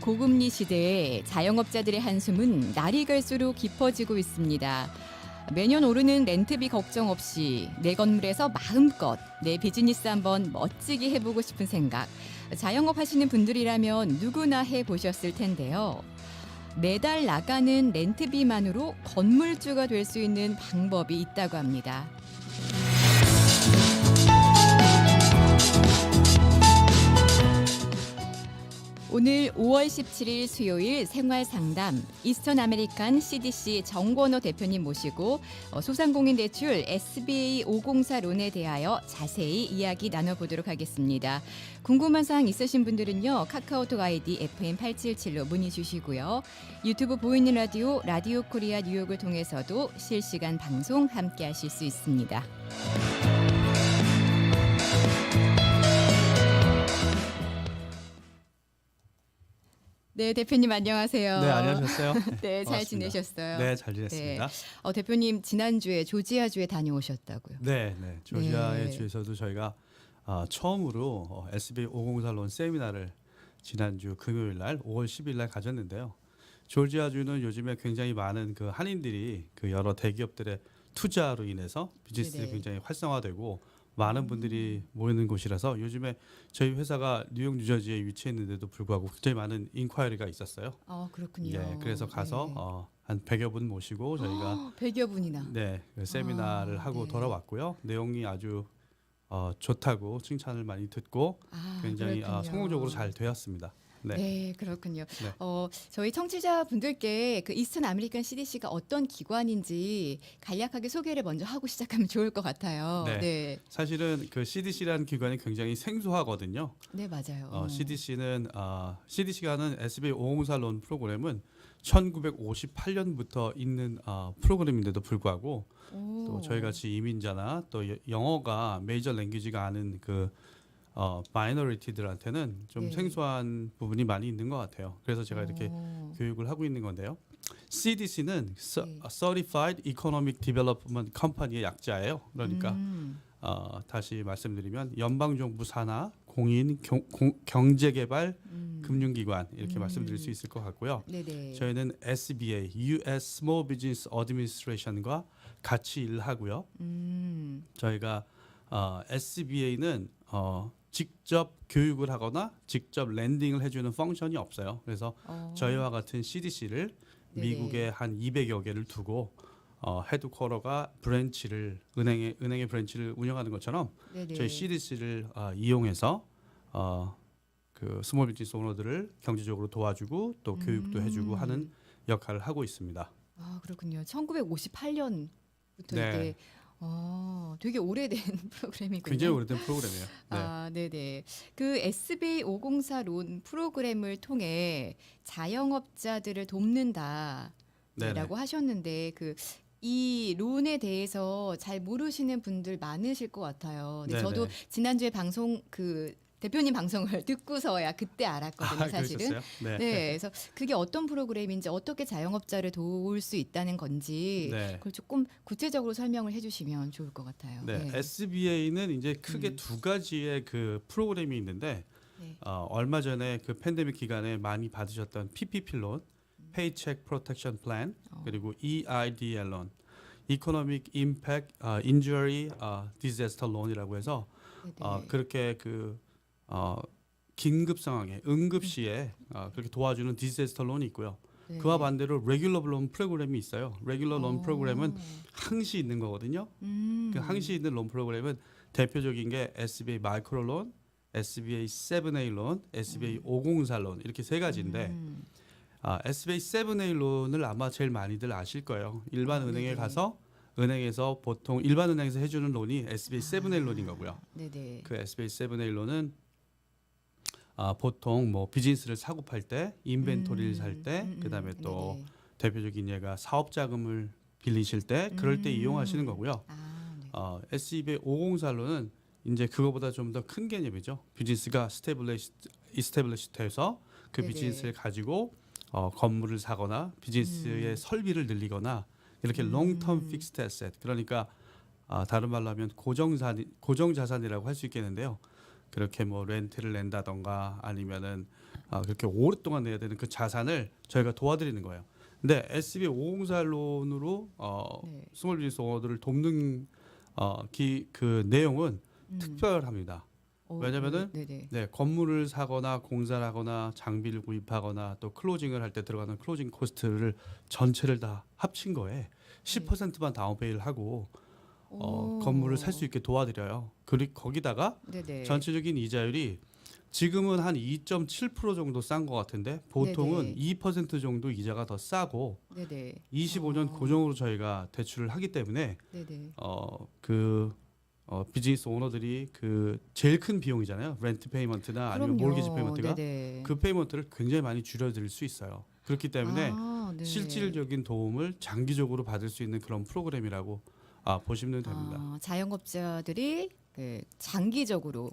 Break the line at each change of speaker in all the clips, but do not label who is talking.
고금리 시대에 자영업자들의 한숨은 날이 갈수록 깊어지고 있습니다. 매년 오르는 렌트비 걱정 없이 내 건물에서 마음껏 내 비즈니스 한번 멋지게 해보고 싶은 생각. 자영업 하시는 분들이라면 누구나 해보셨을 텐데요. 매달 나가는 렌트비만으로 건물주가 될 수 있는 방법이 있다고 합니다. 오늘 5월 17일 수요일 생활상담 이스턴 아메리칸 CDC 정권호 대표님 모시고 소상공인 대출 SBA 504 론에 대하여 자세히 이야기 나눠보도록 하겠습니다. 궁금한 사항 있으신 분들은요. 카카오톡 아이디 FM877로 문의 주시고요. 유튜브 보이는 라디오 라디오 코리아 뉴욕을 통해서도 실시간 방송 함께 하실 수 있습니다. 네, 대표님 안녕하세요.
네, 안녕하셨어요?
네, 잘
반갑습니다.
지내셨어요?
네, 잘 지냈습니다.
네. 대표님 지난주에 조지아주에 다녀오셨다고요?
네. 조지아의
네.
주에서도 저희가 처음으로 SBA 504 론 세미나를 지난주 금요일 날 5월 10일 날 가졌는데요. 조지아주는 요즘에 굉장히 많은 그 한인들이 그 여러 대기업들의 투자로 인해서 비즈니스가
네네.
굉장히 활성화되고 많은 분들이 모이는 곳이라서 요즘에 저희 회사가 뉴욕 뉴저지에 위치했는데도 불구하고 굉장히 많은 인콰이리가 있었어요.
그렇군요.
예, 그래서 가서
네.
한 100여 분 모시고 저희가
100여 분이나.
네, 그 세미나를 하고
네.
돌아왔고요. 내용이 아주 좋다고 칭찬을 많이 듣고 굉장히
그렇군요.
성공적으로 잘 되었습니다. 네.
네, 그렇군요.
네.
저희 청취자분들께 그 이스턴 아메리칸 CDC가 어떤 기관인지 간략하게 소개를 먼저 하고 시작하면 좋을 것 같아요.
네.
네,
사실은 그 CDC라는 기관이 굉장히 생소하거든요.
네 맞아요.
CDC가 하는 SBA 504 론 프로그램은 1958년부터 있는 프로그램인데도 불구하고 또 저희 같이 이민자나 또 영어가 메이저 랭귀지가 아닌 그 마이너리티들한테는 좀
네.
생소한 부분이 많이 있는 것 같아요. 그래서 제가 이렇게 교육을 하고 있는 건데요. CDC는
네.
Certified Economic Development Company의 약자예요. 그러니까 다시 말씀드리면 연방정부 산하 공인 경제개발 금융기관 이렇게 말씀드릴 수 있을 것 같고요.
네네.
저희는 SBA, U.S. Small Business Administration과 같이 일하고요. 저희가 SBA는 직접 교육을 하거나 직접 랜딩을 해주는 펑션이 없어요. 그래서 저희와 같은 CDC를
네네.
미국에 한 200여 개를 두고 헤드쿼터가 은행의 브랜치를 운영하는 것처럼
네네.
저희 CDC를 이용해서 그 스몰 비즈니스 오너들을 경제적으로 도와주고 또 교육도 해주고 하는 역할을 하고 있습니다.
그렇군요. 1958년부터
네.
이게 되게 오래된 프로그램이군요.
굉장히 오래된 프로그램이에요. 네.
네네. 그 SBA 504 론 프로그램을 통해 자영업자들을 돕는다라고
네네.
하셨는데 이 론에 대해서 잘 모르시는 분들 많으실 것 같아요. 근데 저도
네네.
지난주에 방송 대표님 방송을 듣고서야 그때 알았거든요, 사실은.
그러셨어요?
네, 그래서 그게 어떤 프로그램인지 어떻게 자영업자를 도울 수 있다는 건지
네.
그걸 조금 구체적으로 설명을 해주시면 좋을 것 같아요.
네. SBA는 이제 크게 두 가지의 그 프로그램이 있는데
네.
얼마 전에 그 팬데믹 기간에 많이 받으셨던 PPP 론, Paycheck Protection Plan, 그리고 EIDL 론, Economic Impact Injury Disaster Loan이라고 해서
네네.
그렇게 긴급 상황에 응급시에 그렇게 도와주는 디제스터 론이 있고요.
네.
그와 반대로 레귤러 론 프로그램이 있어요. 레귤러 론 프로그램은 항시 있는 거거든요. 그 항시 있는 론 프로그램은 대표적인 게 SBA 마이크로 론, SBA 7A 론, SBA 504 론 이렇게 세 가지인데 SBA 7A 론을 아마 제일 많이들 아실 거예요. 일반 은행에
네네.
가서 은행에서 보통 일반 은행에서 해주는 론이 SBA 7A 론인 거고요.
네네.
그 SBA 7A 론은 보통 뭐 비즈니스를 사고 팔 때, 인벤토리를 살 때, 그다음에 또
네네.
대표적인 예가 사업 자금을 빌리실 때 그럴 때 이용하시는 거고요.
네.
SBA 504 론은 이제 그거보다 좀 더 큰 개념이죠. 비즈니스가 이스태블리시 돼서 그
네네.
비즈니스를 가지고 건물을 사거나 비즈니스의 설비를 늘리거나 이렇게 롱텀 픽스드 애셋 그러니까 다른 말로 하면 고정 자산이라고 할 수 있겠는데요. 그렇게 뭐 렌트를 낸다던가 아니면은 그렇게 오랫동안 내야 되는 그 자산을 저희가 도와드리는 거예요. 근데 SBA 504론으로
네.
스몰 비즈니스 오너들을 돕는 그 내용은 특별합니다. 왜냐면은 네, 건물을 사거나 공사를 하거나 장비를 구입하거나 또 클로징을 할 때 들어가는 클로징 코스트를 전체를 다 합친 거에 10%만 다운페이를 하고 건물을 살 수 있게 도와드려요. 그리고 거기다가
네네.
전체적인 이자율이 지금은 한 2.7% 정도 싼 것 같은데 보통은
네네.
2% 정도 이자가 더 싸고
네네.
25년 고정으로 저희가 대출을 하기 때문에
네네.
비즈니스 오너들이 그 제일 큰 비용이잖아요. 렌트 페이먼트나 아니면
그럼요.
몰기지 페이먼트가
네네.
그 페이먼트를 굉장히 많이 줄여드릴 수 있어요. 그렇기 때문에
네.
실질적인 도움을 장기적으로 받을 수 있는 그런 프로그램이라고 보시면 됩니다.
자영업자들이 그 장기적으로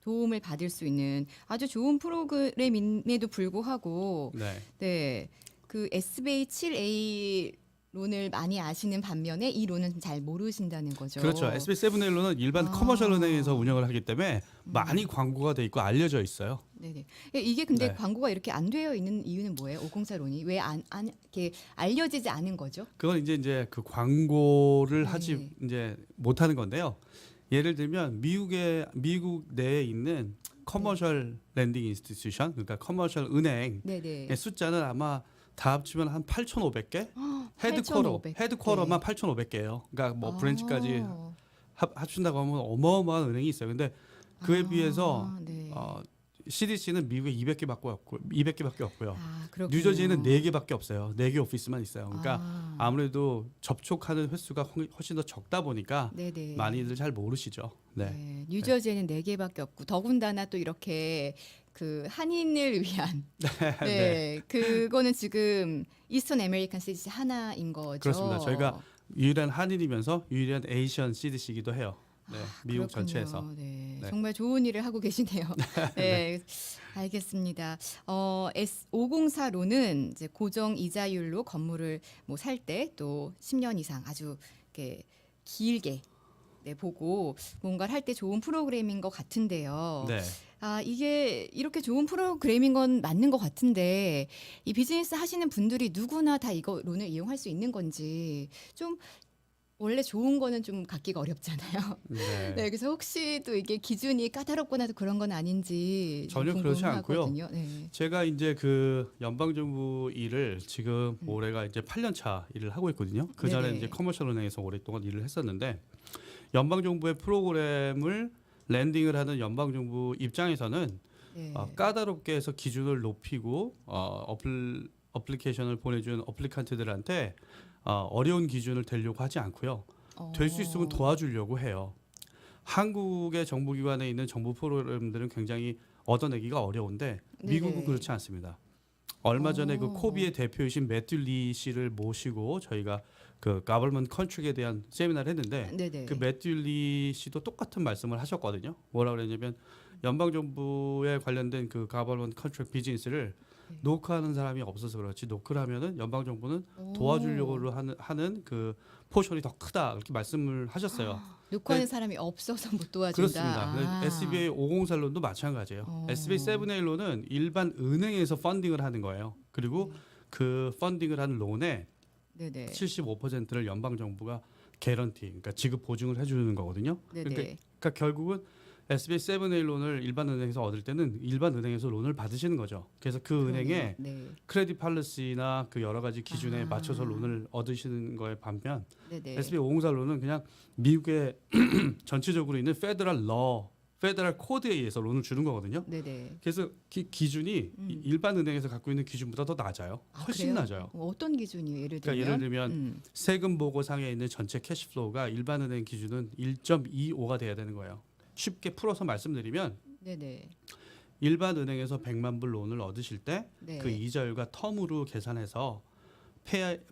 도움을 받을 수 있는 아주 좋은 프로그램임에도 불구하고
네.
네. 그 SBA 7A 론을 많이 아시는 반면에 이 론은 잘 모르신다는 거죠.
그렇죠. SB 세븐에일로는 일반 커머셜 은행에서 운영을 하기 때문에 많이 광고가 돼 있고 알려져 있어요.
네네. 이게 근데
네.
광고가 이렇게 안 되어 있는 이유는 뭐예요? 504 론이 왜 안 이렇게 알려지지 않은 거죠?
그건 이제 그 광고를
네.
하지 이제 못하는 건데요. 예를 들면 미국 내에 있는 커머셜 랜딩 인스티튜션, 그러니까 커머셜 은행의
네네.
숫자는 아마 다 합치면 한 8,500개?
8,500 개.
헤드쿼터만 8,500개예요. 그러니까 뭐 브랜치까지
아.
합친다고 하면 어마어마한 은행이 있어요. 근데 그에 비해서
네.
CDC는 미국에 200개밖에 없고요.
그렇군요.
뉴저지에는 4개밖에 없어요. 4개 오피스만 있어요. 그러니까
아.
아무래도 접촉하는 횟수가 훨씬 더 적다 보니까
네네.
많이들 잘 모르시죠. 네.
네, 뉴저지에는 4개밖에 없고 더군다나 또 이렇게 그 한인을 위한 네, 그거는 지금 이스턴 아메리칸 CDC 하나인 거죠.
그렇습니다. 저희가 유일한 한인이면서 유일한 에이시안 CDC이기도 해요. 네, 미국
그렇군요.
전체에서.
네,
네.
정말 좋은 일을 하고 계시네요. 네, 알겠습니다. 504로는 이제 고정 이자율로 건물을 뭐 살 때 또 10년 이상 아주 이렇게 길게 네, 보고 뭔가를 할 때 좋은 프로그램인 것 같은데요.
네.
이게 이렇게 좋은 프로그램인 건 맞는 것 같은데 이 비즈니스 하시는 분들이 누구나 다 이거 론을 이용할 수 있는 건지 좀 원래 좋은 거는 좀 갖기가 어렵잖아요.
네.
네, 그래서 혹시 또 이게 기준이 까다롭거나 그런 건 아닌지 좀
전혀 그렇지
궁금하거든요. 네.
제가 이제 그 연방정부 일을 지금 올해가 이제 8년 차 일을 하고 있거든요. 그 전에
네네.
이제 커머셜 은행에서 오랫동안 일을 했었는데 연방정부의 프로그램을 랜딩을 하는 연방정부 입장에서는
네.
까다롭게 해서 기준을 높이고 어플리케이션을 보내준 어플리칸트들한테 어려운 기준을 대려고 하지 않고요. 될 수 있으면 도와주려고 해요. 한국의 정부기관에 있는 정부 프로그램들은 굉장히 얻어내기가 어려운데 미국은
네네.
그렇지 않습니다. 얼마 전에 그 코비의 대표이신 매튜 리 씨를 모시고 저희가 그 가버먼트 컨트릭에 대한 세미나를 했는데
네네.
그 매튜 리 씨도 똑같은 말씀을 하셨거든요. 뭐라 그랬냐면 연방 정부에 관련된 그 가버먼트 컨트릭 비즈니스를 노크하는 사람이 없어서 그렇지 노크를 하면은 연방 정부는 도와주려고 하는 그 포션이 더 크다 이렇게 말씀을 하셨어요.
녹화하는 사람이 없어서 못 도와준다.
그렇습니다. SBA 504론도 마찬가지예요. SBA 7A론은 일반 은행에서 펀딩을 하는 거예요. 그리고 그 펀딩을 하는 론에
네네.
75%를 연방 정부가 개런티, 그러니까 지급 보증을 해주는 거거든요.
네네.
그러니까 결국은 SBA 7A론을 일반 은행에서 얻을 때는 일반 은행에서 론을 받으시는 거죠. 그래서 그 은행에
네.
크레딧 팔리시나 그 여러 가지 기준에 맞춰서 론을 얻으시는 거에 반면
네네.
SBA 504론은 그냥 미국의 전체적으로 있는 페더럴 코드에 의해서 론을 주는 거거든요.
네네.
그래서 기준이 일반 은행에서 갖고 있는 기준보다 더 낮아요. 훨씬
그래요?
낮아요.
어떤 기준이요? 예를 들면?
그러니까 예를 들면 세금 보고상에 있는 전체 캐시플로우가 일반 은행 기준은 1.25가 돼야 되는 거예요. 쉽게 풀어서 말씀드리면
네네.
일반 은행에서 100만 불 론을 얻으실 때
네.
그 이자율과 텀으로 계산해서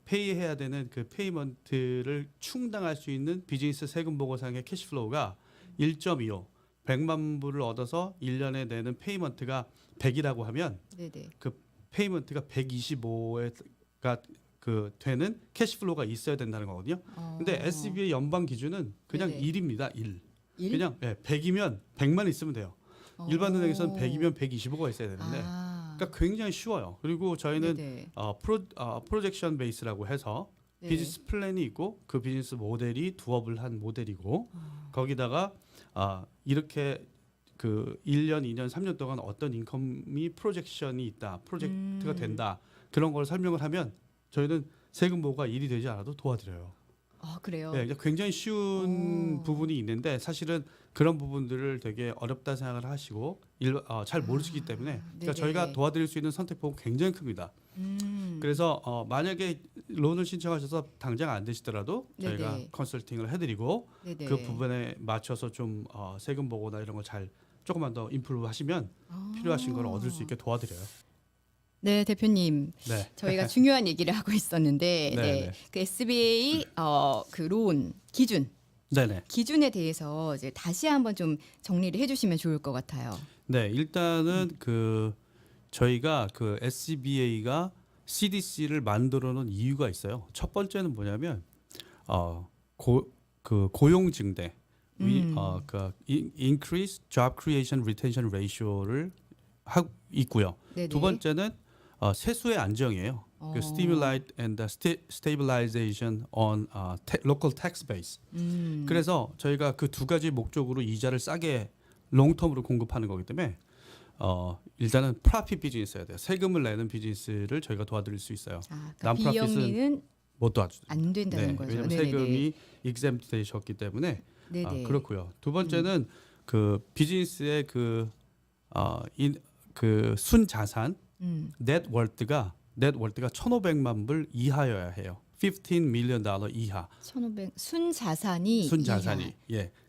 페이해야 되는 그 페이먼트를 충당할 수 있는 비즈니스 세금 보고상의 캐시플로우가 1.25 100만 불을 얻어서 1년에 내는 페이먼트가 100이라고 하면
네네.
그 페이먼트가 125가 그 되는 캐시플로우가 있어야 된다는 거거든요. 근데 SBA 연방 기준은 그냥
네네.
1입니다. 1.
일?
그냥 100이면 100만 있으면 돼요. 일반 은행에서는 100이면 125가 있어야 되는데 그러니까 굉장히 쉬워요. 그리고 저희는
네네.
프로젝션 베이스라고 해서
네.
비즈니스 플랜이 있고 그 비즈니스 모델이 두업을 한 모델이고 거기다가 이렇게 그 1년, 2년, 3년 동안 어떤 인컴이 프로젝션이 있다, 프로젝트가 된다 그런 걸 설명을 하면 저희는 세금 보고가 일이 되지 않아도 도와드려요.
그래요.
네, 굉장히 쉬운
오.
부분이 있는데 사실은 그런 부분들을 되게 어렵다 생각을 하시고 잘 모르시기 때문에 그러니까
네네.
저희가 도와드릴 수 있는 선택 폭은 굉장히 큽니다. 그래서 만약에 론을 신청하셔서 당장 안 되시더라도 저희가
네네.
컨설팅을 해드리고
네네.
그 부분에 맞춰서 좀 세금 보고나 이런 걸 잘 조금만 더 임프루브 하시면 필요하신 걸 얻을 수 있게 도와드려요.
네, 대표님.
네.
저희가 중요한 얘기를 하고 있었는데,
네,
네,
네.
그 SBA 그 론
네네.
기준에 대해서 이제 다시 한번 좀 정리를 해주시면 좋을 것 같아요.
네, 일단은 그 저희가 그 SBA가 CDC를 만들어 놓은 이유가 있어요. 첫 번째는 뭐냐면 그 고용 증대, 그 increase job creation retention ratio를 하고 있고요.
네네.
두 번째는 세수의 안정이에요. 그 stimulate and the stabilization on local tax base. 그래서 저희가 그 두 가지 목적으로 이자를 싸게 롱텀으로 공급하는 거기 때문에 일단은 프라핏 비즈니스여야 돼요. 세금을 내는 비즈니스를 저희가 도와드릴 수 있어요.
그러니까
난프라핏은
비영리는
못 도와주죠.
안 된다는
네,
거죠.
왜냐하면
네네네.
세금이 exempt 되셨기 때문에
네네.
그렇고요. 두 번째는 그 비즈니스의 그 순자산 넷월트가 1,500만 불 이하여야 해요. $15 million 이하.
1,500 순자산이
순자산이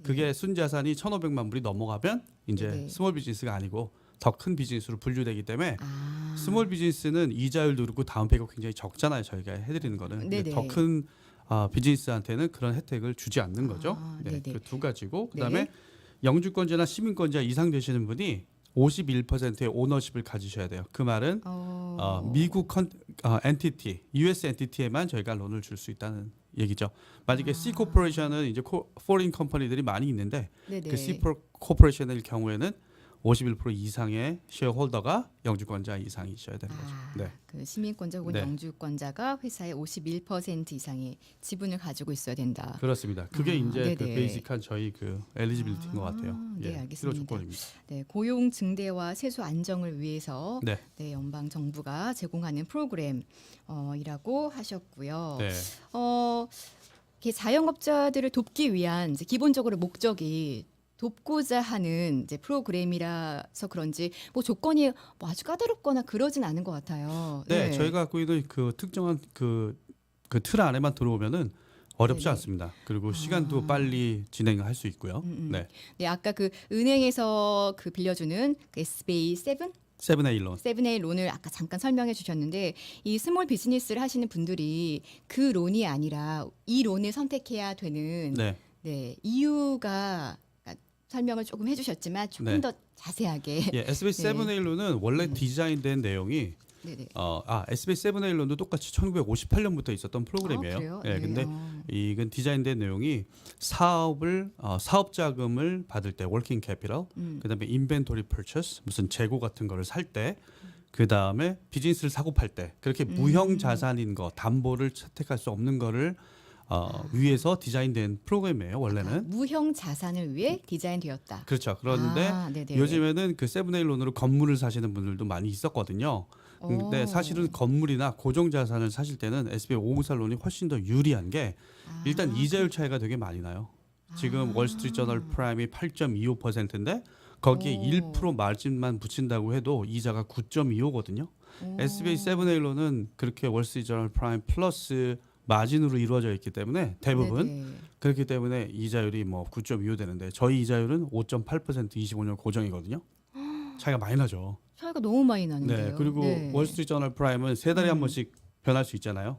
그게 순자산이 1,500만 불이 넘어가면 이제
네네.
스몰 비즈니스가 아니고 더 큰 비즈니스로 분류되기 때문에
아.
스몰 비즈니스는 이자율도 그렇고 다운페이가 굉장히 적잖아요. 저희가 해드리는 거는
네네.
더 큰 비즈니스한테는 그런 혜택을 주지 않는 거죠.
네네.
그 두 가지고 그다음에
네.
영주권자나 시민권자 이상 되시는 분이 51%의 오너십을 가지셔야 돼요. 그 말은 미국 엔티티, US 엔티티에만 저희가 론을 줄 수 있다는 얘기죠. 만약에 C 코퍼레이션은 이제 포린 컴퍼니들이 많이 있는데
네네.
그 C 코퍼레이션의 경우에는 51% 이상의 쉐어홀더가 영주권자 이상이셔야 되는 거죠. 네.
그 시민권자 혹은
네.
영주권자가 회사의 51% 이상의 지분을 가지고 있어야 된다.
그렇습니다. 그게 이제 그
네네.
베이직한 저희 그 엘리지빌리티인 것 같아요.
네,
필요
알겠습니다.
조건입니다.
네, 고용 증대와 세수 안정을 위해서
네.
연방 정부가 제공하는 프로그램이라고 하셨고요.
네.
이렇게 자영업자들을 돕기 위한 이제 기본적으로 목적이 돕고자 하는 이제 프로그램이라서 그런지 뭐 조건이 뭐 아주 까다롭거나 그러진 않은 것 같아요.
네, 저희가 갖고 있는 그 특정한 그 틀 안에만 들어오면은 어렵지
네네.
않습니다. 그리고 시간도 빨리 진행할 수 있고요. 네,
네, 아까 그 은행에서 그 빌려주는 그 SBA
7A 론.
7A 론을 아까 잠깐 설명해 주셨는데 이 스몰 비즈니스를 하시는 분들이 그 론이 아니라 이 론을 선택해야 되는
네.
이유가 설명을 조금 해주셨지만 조금
네.
더 자세하게.
예, SBA 7A 론은 원래 디자인된 내용이
네네.
SBA 7A 론도 똑같이 1958년부터 있었던 프로그램이에요.
그래요?
예,
네.
근데 이건 디자인된 내용이 사업 자금을 받을 때 워킹 캐피털, 그다음에 인벤토리 퍼체스 무슨 재고 같은 거를 살 때 그다음에 비즈니스를 사고 팔 때 그렇게 무형 자산인 거 담보를 채택할 수 없는 거를 위해서 디자인된 프로그램이에요. 원래는.
무형 자산을 위해 디자인되었다.
그렇죠. 그런데
네네.
요즘에는 그 7A 론으로 건물을 사시는 분들도 많이 있었거든요. 근데 사실은 건물이나 고정 자산을 사실 때는 SBA 504론이 훨씬 더 유리한 게 일단 이자율 차이가 되게 많이 나요. 지금 월스트리트 저널 프라임이 8.25%인데 거기에 1% 마진만 붙인다고 해도 이자가 9.25거든요. SBA 7A론은 그렇게 월스트리트 저널 프라임 플러스 마진으로 이루어져 있기 때문에 대부분
네네.
그렇기 때문에 이자율이 뭐 9.25 되는데 저희 이자율은 5.8% 25년 고정이거든요. 차이가 많이 나죠.
차이가 너무 많이 나는데요.
네, 그리고 월스트리트 저널 프라임은 세 달에 한 번씩 변할 수 있잖아요.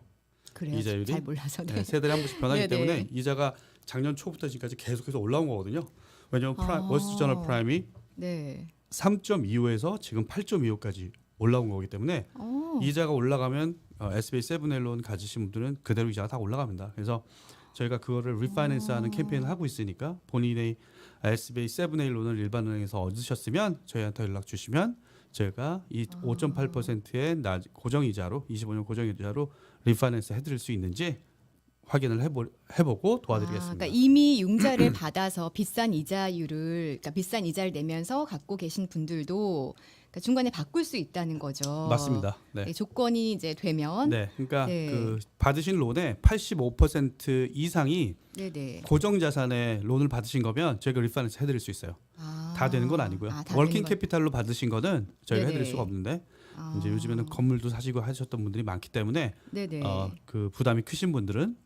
그래요?
이자율이?
잘 몰라서. 네.
네, 세 달에 한 번씩 변하기
네네.
때문에 이자가 작년 초부터 지금까지 계속해서 올라온 거거든요. 왜냐하면 월스트리트 저널 프라임이
네.
3.25에서 지금 8.25까지 올라온 거기 때문에 이자가 올라가면 SBA 7A론 가지신 분들은 그대로 이자가 다 올라갑니다. 그래서 저희가 그거를 리파이낸스하는 캠페인을 하고 있으니까 본인의 SBA 7A론을 일반은행에서 얻으셨으면 저희한테 연락 주시면 제가 이 5.8%의 고정이자로 25년 고정이자로 리파이낸스 해드릴 수 있는지 확인을 해보고 도와드리겠습니다.
그러니까 이미 융자를 받아서 비싼 이자율을, 그러니까 비싼 이자를 내면서 갖고 계신 분들도 그러니까 중간에 바꿀 수 있다는 거죠.
맞습니다. 네.
네, 조건이 이제 되면.
네, 그러니까
네.
그 받으신 론의 85% 이상이
네네.
고정 자산의 론을 받으신 거면 저희가 리파이낸스 해드릴 수 있어요. 다 되는 건 아니고요.
다
워킹
되는 건-
캐피탈로 받으신 거는 저희가
네네.
해드릴 수가 없는데
아.
이제 요즘에는 건물도 사시고 하셨던 분들이 많기 때문에
네네.
그 부담이 크신 분들은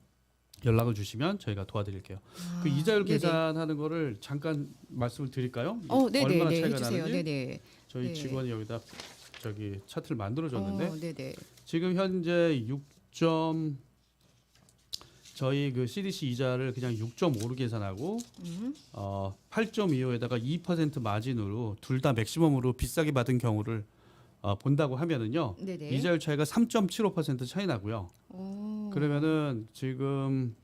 연락을 주시면 저희가 도와드릴게요. 그 이자율
네네.
계산하는 거를 잠깐 말씀을 드릴까요?
네네.
얼마나
네,
차이가
해주세요.
나는지
네네.
저희
네.
직원이 여기다 저기 차트를 만들어 줬는데
네네.
지금 현재 6점 저희 그 CDC 이자를 그냥 6.5로 계산하고 8.25에다가 2% 마진으로 둘 다 맥시멈으로 비싸게 받은 경우를 본다고 하면은요.
네네.
이자율 차이가 3.75% 차이 나고요.
오.
그러면은 지금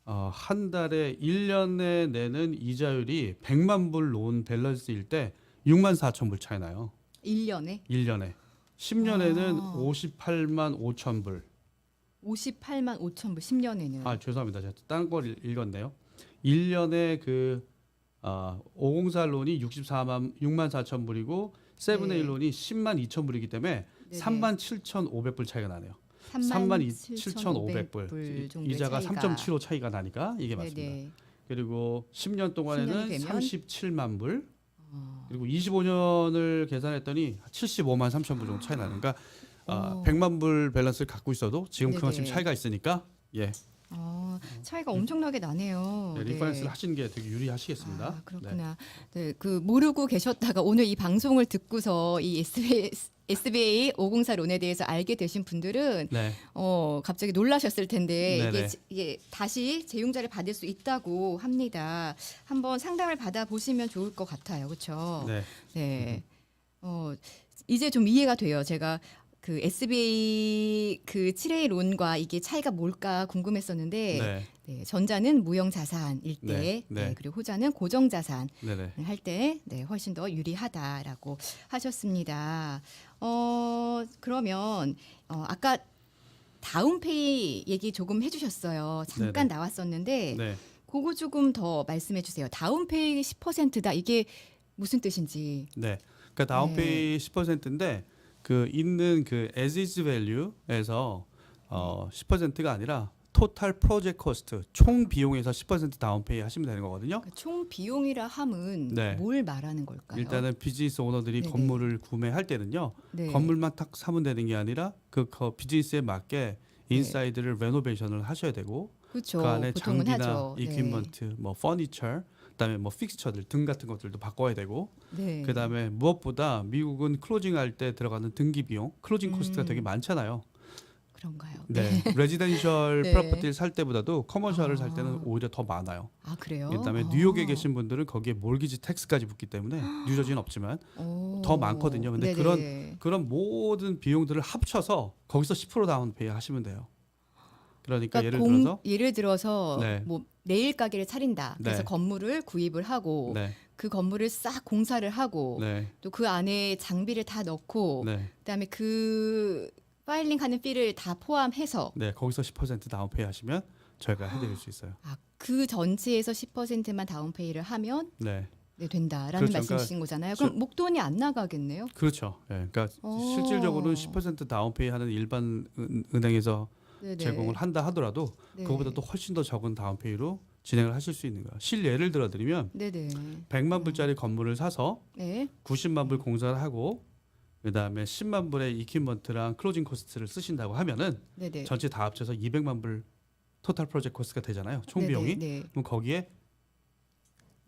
한 달에 1년에 내는 이자율이 100만 불 론 밸런스일 때 6만 4천 불 차이 나요.
1년에
1년에. 10년에는
아.
58만 5천 불.
58만 5천 불 10년에는.
아, 죄송합니다. 제가 딴 걸 읽었네요. 1년에 그 504 론이 6만 4천 불이고 세븐에이
네.
론이 10만 2천 불이기 때문에
네네.
3만 7,500불 차이가 나네요. 3만 7,500불.
정도의
이자가
차이가.
3.75 차이가 나니까 이게 맞습니다.
네네.
그리고 10년 동안에는
10년이 되면?
37만 불. 그리고 25년을 계산했더니 75만 3천 불 정도 차이 나는. 그러니까 100만 불 밸런스를 갖고 있어도 지금 그만큼
네네.
차이가 있으니까 예.
차이가 엄청나게 나네요.
네, 리파이낸스를 하시는 게 되게 유리하시겠습니다.
아, 그렇구나. 네, 그 모르고 계셨다가 오늘 이 방송을 듣고서 이 SBA 504 론에 대해서 알게 되신 분들은
네.
갑자기 놀라셨을 텐데
네네.
이게 다시 재융자를 받을 수 있다고 합니다. 한번 상담을 받아 보시면 좋을 것 같아요. 그렇죠?
네.
네. 이제 좀 이해가 돼요. 제가 그 SBA 그 7A 론과 이게 차이가 뭘까 궁금했었는데
네.
네, 전자는 무형 자산일 때
네, 네.
네, 그리고 호자는 고정 자산
네, 네.
할 때 훨씬 더 유리하다라고 하셨습니다. 그러면 아까 다운페이 얘기 조금 해주셨어요. 잠깐
네네.
나왔었는데
네.
그거 조금 더 말씀해 주세요. 다운페이 10%다 이게 무슨 뜻인지.
네. 그러니까 다운페이 10%인데 그 있는 그 as is value에서 10%가 아니라 토탈 프로젝트 코스트 총 비용에서 10% 다운페이 하시면 되는 거거든요.
그러니까 총 비용이라 함은
네.
뭘 말하는 걸까요?
일단은 비즈니스 오너들이
네네.
건물을 구매할 때는요.
네.
건물만 딱 사면 되는 게 아니라 그 비즈니스에 맞게 인사이드를 레노베이션을 하셔야 되고
그렇죠.
그 안에
보통은
장비나
하죠.
이퀴먼트, 뭐 퍼니처, 그다음에 뭐 픽스처들 등 같은 것들도 바꿔야 되고
네.
그다음에 무엇보다 미국은 클로징할 때 들어가는 등기 비용, 클로징 코스트가 되게 많잖아요.
그런가요?
네, 레지던셜
네.
프로퍼티를 살 때보다도 커머셜을 살 때는 오히려 더 많아요.
아 그래요?
그다음에 뉴욕에 계신 분들은 거기에 몰기지 텍스까지 붙기 때문에 뉴저지는 없지만 더 많거든요. 근데
네네.
그런 모든 비용들을 합쳐서 거기서 10% 다운페이 하시면 돼요. 그러니까
예를 들어서
네.
뭐 내일 가게를 차린다. 그래서
네.
건물을 구입을 하고
네,
그 건물을 싹 공사를 하고
네,
또 그 안에 장비를 다 넣고
네,
그다음에 그 파일링하는 피를 다 포함해서
네, 거기서 10% 다운페이 하시면 저희가 해드릴 수 있어요.
그 전체에서 10%만 다운페이를 하면
네,
된다라는
그렇죠.
말씀이신 거잖아요. 그럼 목돈이 안 나가겠네요?
그렇죠. 네, 그러니까 실질적으로는 10% 다운페이 하는 일반 은행에서
네네.
제공을 한다 하더라도
네.
그거보다 또 훨씬 더 적은 다운페이로 진행을 하실 수 있는 거예요. 실예를 들어드리면
네네.
100만 불짜리 건물을 사서
네.
90만 불 공사를 하고 그다음에 10만 불의 이퀴먼트랑 클로징 코스트를 쓰신다고 하면은
네네.
전체 다 합쳐서 200만 불 토탈 프로젝트 코스트가 되잖아요. 총
네네,
비용이.
네.
그럼 거기에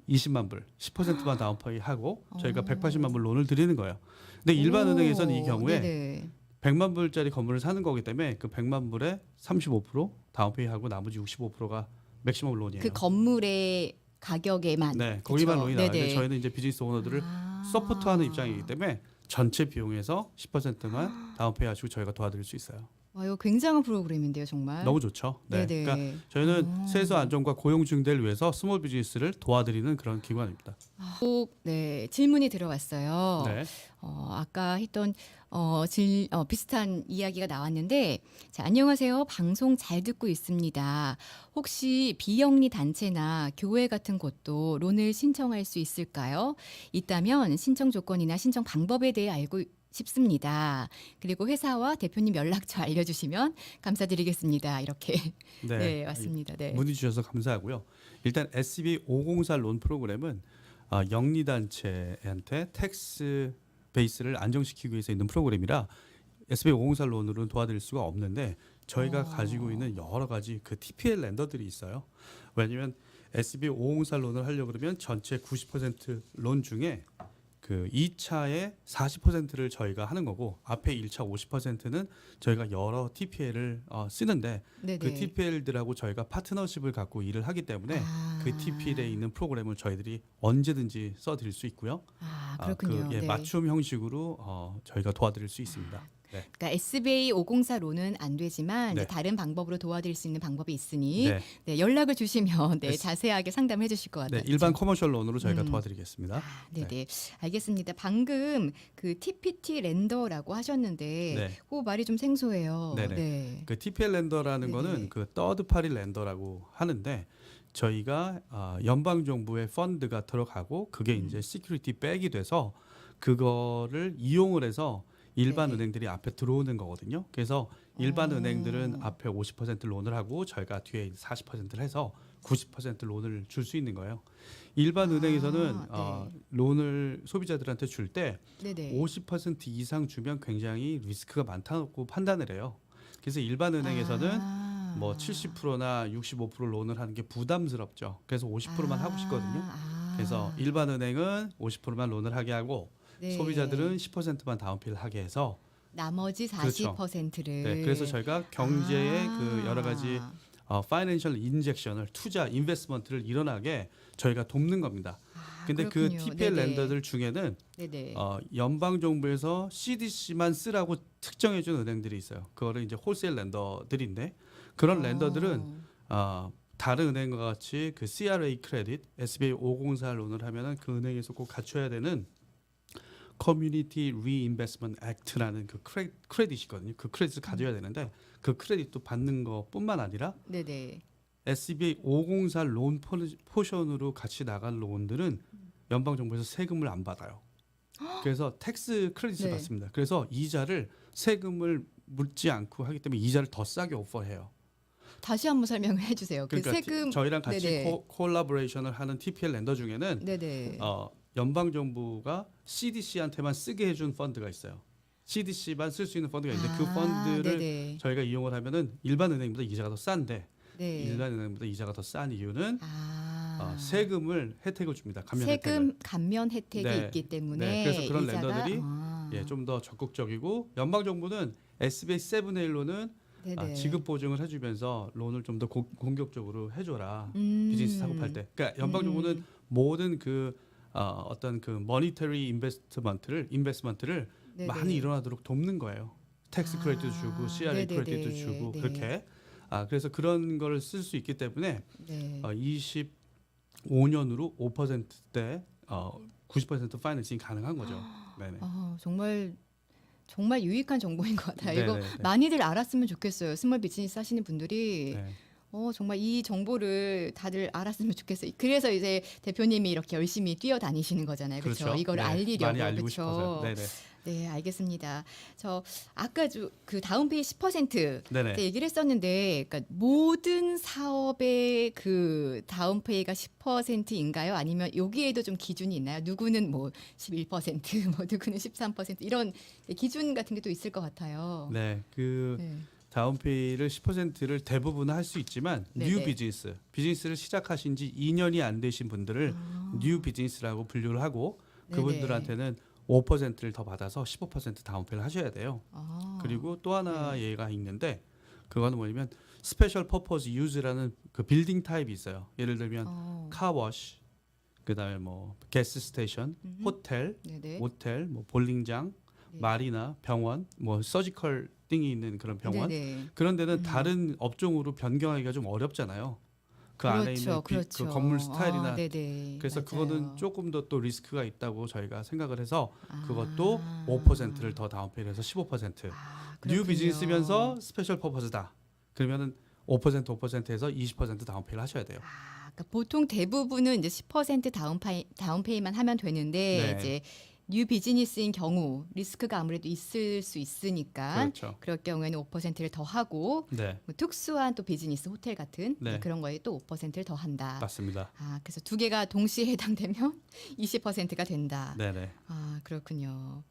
20만 불, 10%만 다운페이 하고 저희가 180만 불 론을 드리는 거예요. 근데 일반 은행에서는 이 경우에
네네.
100만 불짜리 건물을 사는 거기 때문에 그 100만 불에 35% 다운페이하고 나머지 65%가 맥시멈 론이에요.
그 건물의 가격에만.
네, 거기만
그쵸?
론이 나는데
네네.
저희는 이제 비즈니스 오너들을 서포트하는 입장이기 때문에 전체 비용에서 10%만 다운페이 하시고 저희가 도와드릴 수 있어요.
와, 이거 굉장한 프로그램인데요, 정말.
너무 좋죠. 네.
네네.
그러니까 저희는 세수 안정과 고용 증대를 위해서 스몰 비즈니스를 도와드리는 그런 기관입니다.
꼭 네, 질문이 들어왔어요.
네.
아까 했던 비슷한 이야기가 나왔는데, 자, 안녕하세요. 방송 잘 듣고 있습니다. 혹시 비영리 단체나 교회 같은 곳도 론을 신청할 수 있을까요? 있다면 신청 조건이나 신청 방법에 대해 알고 싶습니다. 그리고 회사와 대표님 연락처 알려주시면 감사드리겠습니다. 이렇게 네, 왔습니다. 네.
문의 주셔서 감사하고요. 일단 SB 504 론 프로그램은 영리 단체한테 텍스 베이스를 안정시키기 위해서 있는 프로그램이라 SB 504 론으로는 도와드릴 수가 없는데 저희가 가지고 있는 여러 가지 그 TPL 렌더들이 있어요. 왜냐하면 SB 504 론을 하려고 그러면 전체 90%론 중에 그 2차의 40%를 저희가 하는 거고 앞에 1차 50%는 저희가 여러 TPL을 쓰는데
네네.
그 TPL들하고 저희가 파트너십을 갖고 일을 하기 때문에 그 TPL에 있는 프로그램을 저희들이 언제든지 써드릴 수 있고요.
그렇군요. 네.
맞춤 형식으로 저희가 도와드릴 수 있습니다. 네.
그러니까 SBA 504로는 안 되지만
네.
이제 다른 방법으로 도와드릴 수 있는 방법이 있으니
네.
네, 연락을 주시면 네,
네.
자세하게 상담해 주실 것 같아요.
네, 일반 커머셜 론으로 저희가 도와드리겠습니다.
네네. 알겠습니다. 방금 그 TPT 렌더라고 하셨는데
네.
그 말이 좀 생소해요.
네네.
네.
그 TPL 렌더라는
네네.
거는 그 서드 파리 렌더라고 하는데 저희가 연방 정부의 펀드가 들어가고 그게 이제 시큐리티 백이 돼서 그거를 이용을 해서 일반
네네.
은행들이 앞에 들어오는 거거든요. 그래서 일반 은행들은 앞에 50% 론을 하고 저희가 뒤에 40%를 해서 90% 론을 줄 수 있는 거예요. 일반 은행에서는
네.
론을 소비자들한테 줄 때
네네.
50% 이상 주면 굉장히 리스크가 많다고 판단을 해요. 그래서 일반 은행에서는 뭐 70%나 65% 론을 하는 게 부담스럽죠. 그래서 50%만 하고 싶거든요. 그래서 일반 은행은 50%만 론을 하게 하고
네.
소비자들은 10%만 다운페이를 하게 해서
나머지
그렇죠.
40%를
네, 그래서 저희가 경제의 그 여러 가지 파이낸셜 인젝션을 투자 인베스트먼트를 일어나게 저희가 돕는 겁니다. 근데 그
그렇군요.
TPL
네네.
렌더들 중에는
네네.
연방 정부에서 CDC만 쓰라고 특정해 준 은행들이 있어요. 그거를 이제 홀세일 렌더들인데 그런 렌더들은 다른 은행과 같이 그 CRA 크레딧, SBA 504 론을 하면은 그 은행에서 꼭 갖춰야 되는 커뮤니티 리인베스트먼트 액트라는 그 크레딧이거든요. 그 크레딧을 가져야 되는데 그 크레딧도 받는 것뿐만 아니라
네네.
SBA 504 론 포션으로 같이 나갈 론들은 연방 정부에서 세금을 안 받아요. 그래서 텍스 크레딧을
네.
받습니다. 그래서 이자를 세금을 묻지 않고 하기 때문에 이자를 더 싸게 오퍼해요.
다시 한번 설명해 주세요. 그
그러니까
세금
저희랑 같이
네네.
콜라보레이션을 하는 TPL 렌더 중에는
네네.
연방 정부가 CDC한테만 쓰게 해준 펀드가 있어요. CDC만 쓸 수 있는 펀드가 있는데 그 펀드를
네네.
저희가 이용을 하면은 일반 은행보다 이자가 더 싼데
네.
일반 은행보다 이자가 더 싼 이유는 세금을 혜택을 줍니다. 감면
세금
혜택을.
감면 혜택이
네.
있기 때문에
네, 그래서 그런
이자가,
렌더들이 좀 더 적극적이고 연방 정부는 SBA 7A로는
네네.
지급 보증을 해주면서 론을 좀 더 공격적으로 해줘라 비즈니스 사고 팔 때. 그러니까 연방 정부는 모든 그 어떤 그 머니터리 인베스트먼트를
네네.
많이 일어나도록 돕는 거예요. 텍스 크레딧도 주고 CRA
네네네.
크레딧도 주고
네.
그렇게. 그래서 그런 거를 쓸 수 있기 때문에
네.
25년으로 5%대 90% 파이낸싱 가능한 거죠. 네네.
정말 유익한 정보인 것 같아요. 이거
네네네.
많이들 알았으면 좋겠어요. 스몰 비즈니스 하시는 분들이
네.
정말 이 정보를 다들 알았으면 좋겠어요. 그래서 이제 대표님이 이렇게 열심히 뛰어다니시는 거잖아요. 그렇죠? 이거를
네.
알리려고.
많이 알리고
그렇죠?
싶어서. 네네.
네, 알겠습니다. 저 아까 그 다운페이 10%
네네.
때 얘기를 했었는데, 그러니까 모든 사업의 그 다운페이가 10%인가요? 아니면 여기에도 좀 기준이 있나요? 누구는 뭐 11%, 뭐 누구는 13% 이런 기준 같은 게 또 있을 것 같아요.
네. 그
네.
다운페이를 10%를 대부분 할 수 있지만 뉴
네네.
비즈니스를 시작하신 지 2년이 안 되신 분들을 뉴 비즈니스라고 분류를 하고
네네.
그분들한테는 5%를 더 받아서 15% 다운페이를 하셔야 돼요. 그리고 또 하나 예가 있는데 그거는 뭐냐면 스페셜 퍼포즈 유즈라는 그 빌딩 타입이 있어요. 예를 들면 카워시, 그다음에 뭐 게스 스테이션, 호텔,
네네.
모텔, 뭐 볼링장,
네.
마리나, 병원, 뭐 서지컬 빌딩이 있는 그런 병원
네네.
그런 데는 다른 업종으로 변경하기가 좀 어렵잖아요. 그 안에 있는
그렇죠.
그 건물 스타일이나
네네.
그래서 그거는
맞아요.
조금 더 또 리스크가 있다고 저희가 생각을 해서 그것도
아.
5%를 더 다운페이를 해서 15%. 뉴
그렇군요.
비즈니스면서 스페셜 퍼포즈다. 그러면은 5%에서 20% 다운페이를 하셔야 돼요.
그러니까 보통 대부분은 이제 10% 다운페이만 하면 되는데
네.
이제 뉴 비즈니스인 경우 리스크가 아무래도 있을 수 있으니까
그렇죠.
그럴 경우에는 5%를 더 하고
네.
뭐 특수한 또 비즈니스 호텔 같은
네.
그런 거에 또 5%를 더 한다.
맞습니다.
그래서 두 개가 동시에 해당되면 20%가 된다.
네네.
그렇군요.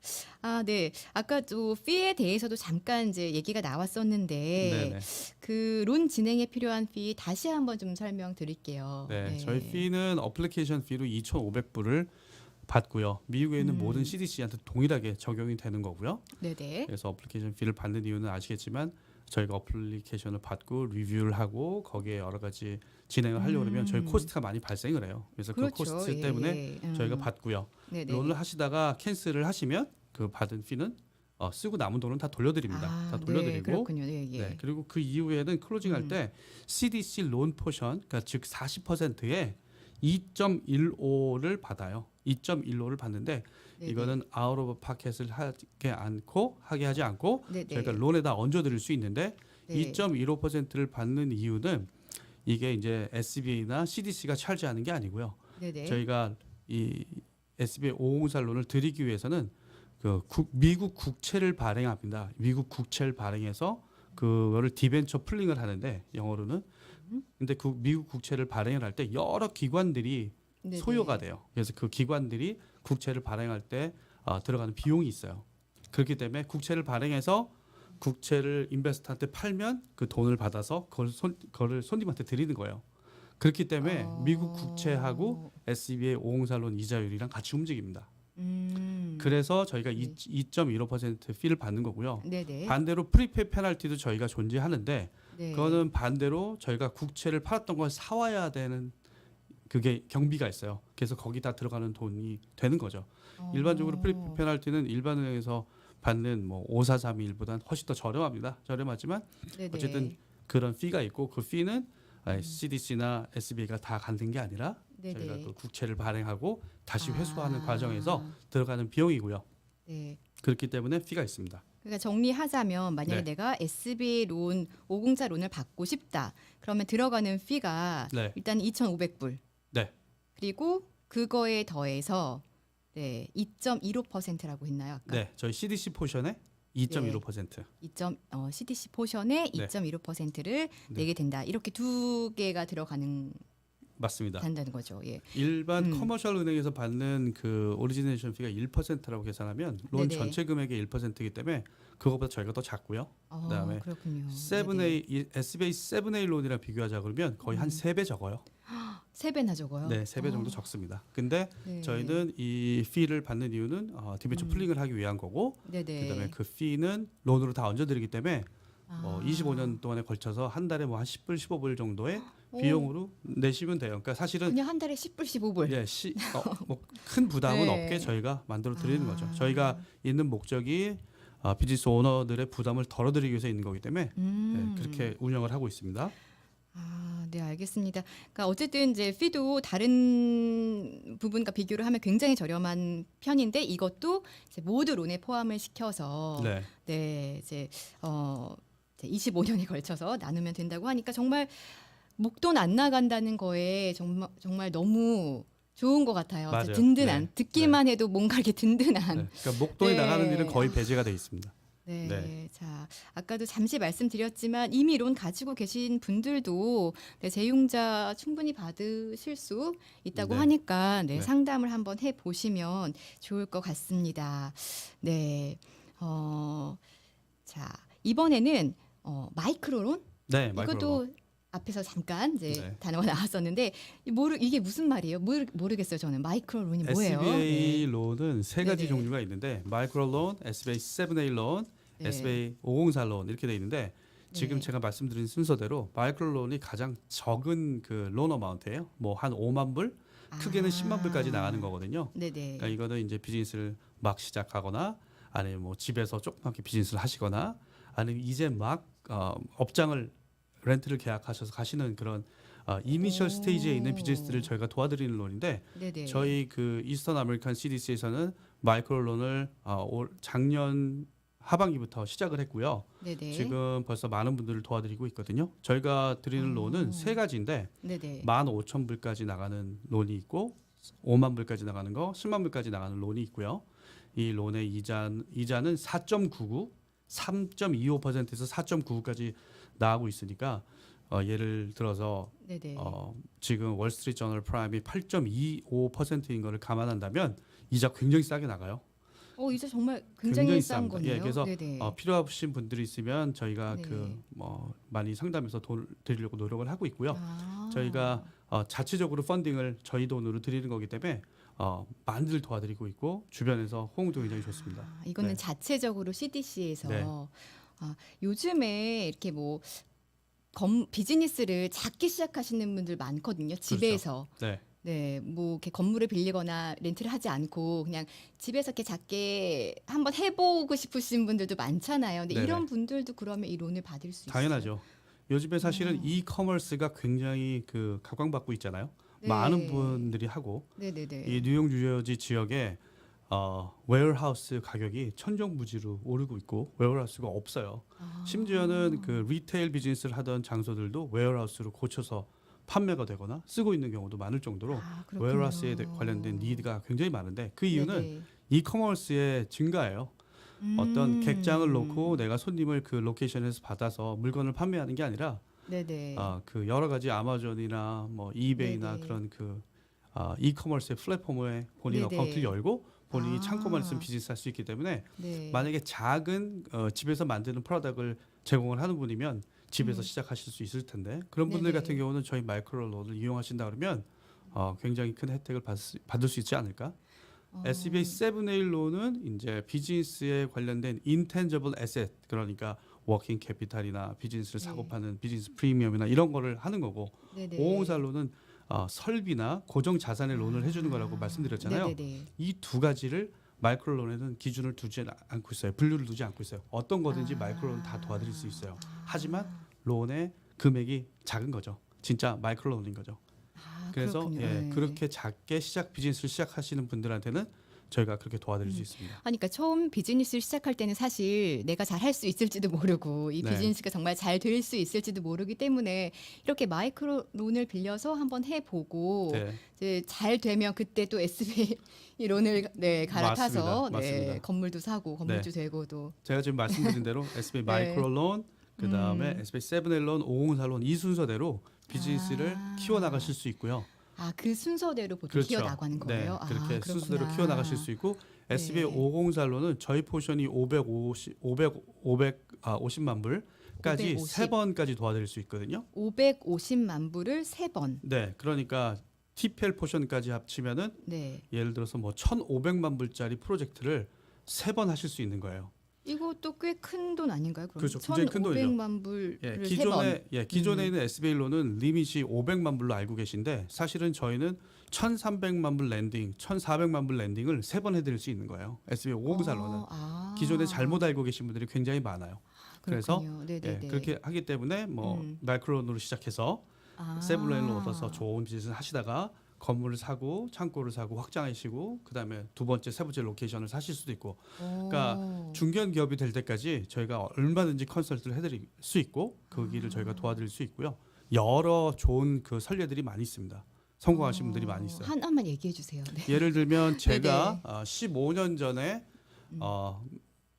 네. 아까 또 피에 대해서도 잠깐 이제 얘기가 나왔었는데
네네.
그 론 진행에 필요한 피 다시 한번 좀 설명드릴게요.
네. 저희 피는 어플리케이션 피로 2,500불을 받고요. 미국에 있는 모든 CDC한테 동일하게 적용이 되는 거고요.
네네.
그래서 어플리케이션 피를 받는 이유는 아시겠지만 저희가 어플리케이션을 받고 리뷰를 하고 거기에 여러 가지 진행을 하려고 그러면 저희 코스트가 많이 발생을 해요. 그래서 그
그렇죠.
코스트 때문에 저희가 받고요.
네네.
론을 하시다가 캔슬을 하시면 그 받은 피는 쓰고 남은 돈은 다 돌려드립니다. 다
네,
돌려드리고
그렇군요. 네, 예.
네, 그리고 그 이후에는 클로징할 때 CDC 론 포션, 그러니까 즉 40%에 2.15를 받아요. 2.15를 받는데
네네.
이거는 아웃 오브 파켓을 하게 하지 않고
네네.
저희가 론에다 얹어드릴 수 있는데
네.
2.15%를 받는 이유는 이게 이제 SBA나 CDC가 차지하는 게 아니고요.
네네.
저희가 이 SBA 504론을 드리기 위해서는 미국 국채를 발행합니다. 미국 국채를 발행해서 그거를 디벤처 풀링을 하는데 영어로는 근데 그 미국 국채를 발행을 할 때 여러 기관들이
네네.
소요가 돼요. 그래서 그 기관들이 국채를 발행할 때 들어가는 비용이 있어요. 그렇기 때문에 국채를 발행해서 국채를 인베스터한테 팔면 그 돈을 받아서 그걸 손님한테 드리는 거예요. 그렇기 때문에 미국 국채하고 SBA 504론 이자율이랑 같이 움직입니다. 그래서 저희가 2.15% 피를 받는 거고요.
네네.
반대로 프리페이 페널티도 저희가 존재하는데
네.
그거는 반대로 저희가 국채를 팔았던 걸 사와야 되는 그게 경비가 있어요. 그래서 거기다 들어가는 돈이 되는 거죠. 일반적으로 프리페이 페널티는 일반 은행에서 받는 뭐 5431보다는 훨씬 더 저렴합니다. 저렴하지만
네네.
어쨌든 그런 피가 있고 그 피는 CDC나 SBA가 다 갖는 게 아니라 저희가
네네.
그 국채를 발행하고 다시 회수하는 과정에서 들어가는 비용이고요.
네.
그렇기 때문에 피가 있습니다.
그러니까 정리하자면 만약에
네.
내가 SBA 론 504 론을 받고 싶다. 그러면 들어가는 피가
네.
일단 2,500불.
네.
그리고 그거에 더해서 2.15%라고 했나요? 아까?
네. 저희 CDC 포션에 2.15%.
CDC 포션의
네.
2.15%를
네.
내게 된다. 이렇게 두 개가 들어가는
맞습니다.
된다는 거죠. 예.
일반 커머셜 은행에서 받는 그 오리지네이션 피가 1%라고 계산하면 론
네네.
전체 금액의 1%이기 때문에 그거보다 저희가 더 작고요. 그다음에
그렇군요.
7A SBA 7A 론이랑 비교하자 그러면 거의 한 3배 적어요.
3배나 적어요?
네, 3배 정도 적습니다. 근데
네.
저희는 이 피를 받는 이유는 디벤처 풀링을 하기 위한 거고
네네.
그다음에 그 피는 론으로 다 얹어드리기 때문에
아.
25년 동안에 걸쳐서 한 달에 뭐 한 10불, 15불 정도의
오.
비용으로 내시면 돼요. 그러니까 사실은
그냥 한 달에 10불, 15불.
큰 부담은
네.
없게 저희가 만들어 드리는 거죠. 저희가 있는 목적이 비즈니스 오너들의 부담을 덜어드리기 위해서 있는 거기 때문에 그렇게 운영을 하고 있습니다.
네, 알겠습니다. 그러니까 어쨌든 이제 피도 다른 부분과 비교를 하면 굉장히 저렴한 편인데 이것도 이제 모두 론에 포함을 시켜서
네.
이제 25년에 걸쳐서 나누면 된다고 하니까 정말 목돈 안 나간다는 거에 정말 너무 좋은 것 같아요.
맞아요.
든든한
네.
듣기만 해도 뭔가 이렇게 든든한.
네. 그러니까 목돈이
네.
나가는 일은 거의 배제가 돼 있습니다.
네.
네.
자, 아까도 잠시 말씀드렸지만 이미 론 가지고 계신 분들도 재융자 충분히 받으실 수 있다고
네.
하니까
네.
상담을 한번 해 보시면 좋을 것 같습니다. 네. 자, 이번에는 마이크로론?
네,
이것도 앞에서 잠깐 이제
네.
단어가 나왔었는데 이게 무슨 말이에요? 모르겠어요. 저는 마이크로론이 뭐예요?
SBA 론은 세 가지
네네.
종류가 있는데 마이크로 론, SBA 7A 론,
네.
SBA 504 론 이렇게 돼 있는데 지금
네.
제가 말씀드린 순서대로 마이크로 론이 가장 적은 그 론 어마운트예요. 뭐 한 5만 불, 크게는 10만 불까지 나가는 거거든요.
네네.
그러니까 이거는 이제 비즈니스를 막 시작하거나 아니면 뭐 집에서 조그맣게 비즈니스를 하시거나 아니면 이제 막 업장을 렌트를 계약하셔서 가시는 그런 이니셜 스테이지에 있는 비즈니스들을 저희가 도와드리는 론인데
네네.
저희 그 이스턴 아메리칸 CDC에서는 마이크로 론을 작년 하반기부터 시작을 했고요.
네네.
지금 벌써 많은 분들을 도와드리고 있거든요. 저희가 드리는 론은 세 가지인데
네네.
15,000불까지 나가는 론이 있고 5만 불까지 나가는 거, 10만 불까지 나가는 론이 있고요. 이 론의 이자는 4.99, 3.25%에서 4.99까지 나가고 있으니까 예를 들어서
네네.
지금 월스트리트 저널 프라임이 8.25%인 거를 감안한다면 이자 굉장히 싸게 나가요.
이제 정말 굉장히 싼
쌉니다.
거네요.
예, 그래서
네네.
필요하신 분들이 있으면 저희가
네.
많이 상담해서 돈 드리려고 노력을 하고 있고요.
아.
저희가 자체적으로 펀딩을 저희 돈으로 드리는 거기 때문에 많이들 도와드리고 있고 주변에서 호응도 굉장히 좋습니다.
이거는
네.
자체적으로 CDC에서
네.
요즘에 이렇게 뭐 비즈니스를 작게 시작하시는 분들 많거든요. 집에서.
네.
네, 뭐 이렇게 건물을 빌리거나 렌트를 하지 않고 그냥 집에서 이렇게 작게 한번 해보고 싶으신 분들도 많잖아요. 근데
네네.
이런 분들도 그러면 이 론을 받을 수 있어요?
당연하죠. 요즘에 사실은 이커머스가 굉장히 각광받고 있잖아요.
네.
많은 분들이 하고
네네네.
이 뉴욕 뉴저지 지역에 웨어하우스 가격이 천정부지로 오르고 있고 웨어하우스가 없어요. 심지어는 그 리테일 비즈니스를 하던 장소들도 웨어하우스로 고쳐서 판매가 되거나 쓰고 있는 경우도 많을 정도로
그렇군요.
웨어하우스에 관련된 니드가 굉장히 많은데 그 이유는
네네.
이커머스의 증가예요. 어떤 객장을 놓고
음.
내가 손님을 그 로케이션에서 받아서 물건을 판매하는 게 아니라
네네.
그 여러 가지 아마존이나 뭐 이베이나
네네.
그런 이커머스의 플랫폼에 본인
네네.
어카운트를 열고 본인이
아.
창고만 있으면 비즈니스 할 수 있기 때문에
네.
만약에 작은 집에서 만드는 프로덕트를 제공을 하는 분이면 집에서 시작하실 수 있을 텐데 그런 분들
네네.
같은 경우는 저희 마이크로 론을 이용하신다 그러면 굉장히 큰 혜택을 받을 수 있지 않을까? SBA 7A 론은 이제 비즈니스에 관련된 인텐저블 에셋 그러니까 워킹 캐피탈이나 비즈니스를 사고
네.
파는 비즈니스 프리미엄이나 이런 거를 하는 거고
네네.
504 론은 설비나 고정 자산의 론을 해주는 거라고 말씀드렸잖아요.
네네네.
이 두 가지를 마이크로 론에는 기준을 두지 않고 있어요. 분류를 두지 않고 있어요. 어떤 거든지 마이크로 론 다 도와드릴 수 있어요. 하지만 론의 금액이 작은 거죠. 진짜 마이크로 론인 거죠. 그래서
그렇군요.
예,
네.
그렇게 작게 비즈니스를 시작하시는 분들한테는 저희가 그렇게 도와드릴 수 있습니다.
그러니까 처음 비즈니스를 시작할 때는 사실 내가 잘 할 수 있을지도 모르고 이
네.
비즈니스가 정말 잘 될 수 있을지도 모르기 때문에 이렇게 마이크로 론을 빌려서 한번 해보고
네.
이제 잘 되면 그때 또 SBA 론을 갈아타서
맞습니다.
건물도 사고 건물주 되고 또
제가 지금 말씀드린 대로 SBA 마이크로 론, 그 다음에 SBA 7A 론, 504 론 이 순서대로 비즈니스를 키워나가실 수 있고요.
그 순서대로 보통
그렇죠.
키워나가는 거예요.
네, 그렇게
그렇구나.
순서대로 키워나가실 수 있고
네.
SBA 504로는 저희 포션이 550만 불까지
550.
세 번까지 도와드릴 수 있거든요.
550만 불을 3번.
네, 그러니까 TPL 포션까지 합치면은
네.
예를 들어서 뭐 1,500만 불짜리 프로젝트를 세 번 하실 수 있는 거예요.
이것도 꽤 큰 돈 아닌가요? 그럼
그렇죠. 굉장히 큰 돈이죠.
1,500만 불을 세 번.
기존에 있는 SBA로는 리밋이 500만 불로 알고 계신데 사실은 저희는 1,300만 불 랜딩, 1,400만 불 랜딩을 세 번 해드릴 수 있는 거예요. SBA 504로는 기존에 잘못 알고 계신 분들이 굉장히 많아요. 그래서 그렇게 하기 때문에 마이크로론으로 시작해서 세블레인을 얻어서 좋은 비즈니스를 하시다가 건물을 사고 창고를 사고 확장하시고 그다음에 두 번째 세 번째 로케이션을 사실 수도 있고 그러니까 중견 기업이 될 때까지 저희가 얼마든지 컨설트를 해드릴 수 있고 그 길을 저희가 도와드릴 수 있고요. 여러 좋은 그 선례들이 많이 있습니다. 성공하신 분들이 많이 있어요.
하나만 얘기해 주세요. 네.
예를 들면 제가 15년 전에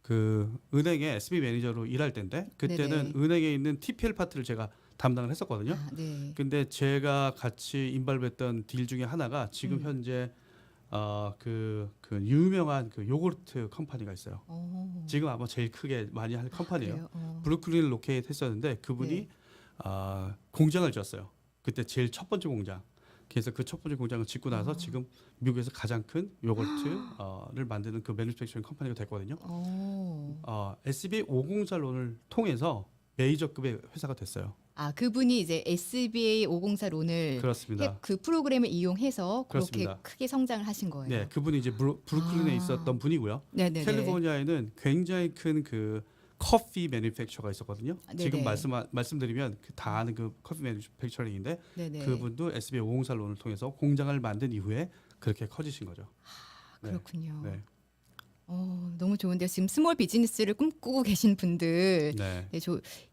그 은행의 SB 매니저로 일할 때인데 그때는
네네.
은행에 있는 TPL 파트를 제가 담당을 했었거든요.
네.
근데 제가 같이 인발했던 딜 중에 하나가 지금 현재 그 유명한 그 요구르트 컴퍼니가 있어요. 지금 아마 제일 크게 많이 할 컴퍼니예요. 브루클린을 로케이트 했었는데 그분이 공장을 지었어요. 그때 제일 첫 번째 공장. 그래서 그 첫 번째 공장을 짓고 나서 지금 미국에서 가장 큰 요거트를 만드는 그 매니팩처링 컴퍼니가 됐거든요. SBA 504 론을 통해서 메이저급의 회사가 됐어요.
그분이 이제 SBA 504 론을
그렇습니다.
그 프로그램을 이용해서 그렇게
그렇습니다.
크게 성장을 하신 거예요.
네, 그분이 이제 브루클린에 있었던 분이고요.
네네네.
캘리포니아에는 굉장히 큰 그 커피 매니팩처가 있었거든요.
네네.
지금 말씀드리면 다 아는 그 커피 매니팩처링인데
네네.
그분도 SBA 504 론을 통해서 공장을 만든 이후에 그렇게 커지신 거죠. 네.
그렇군요.
네.
너무 좋은데요. 지금 스몰 비즈니스를 꿈꾸고 계신 분들
네.
네,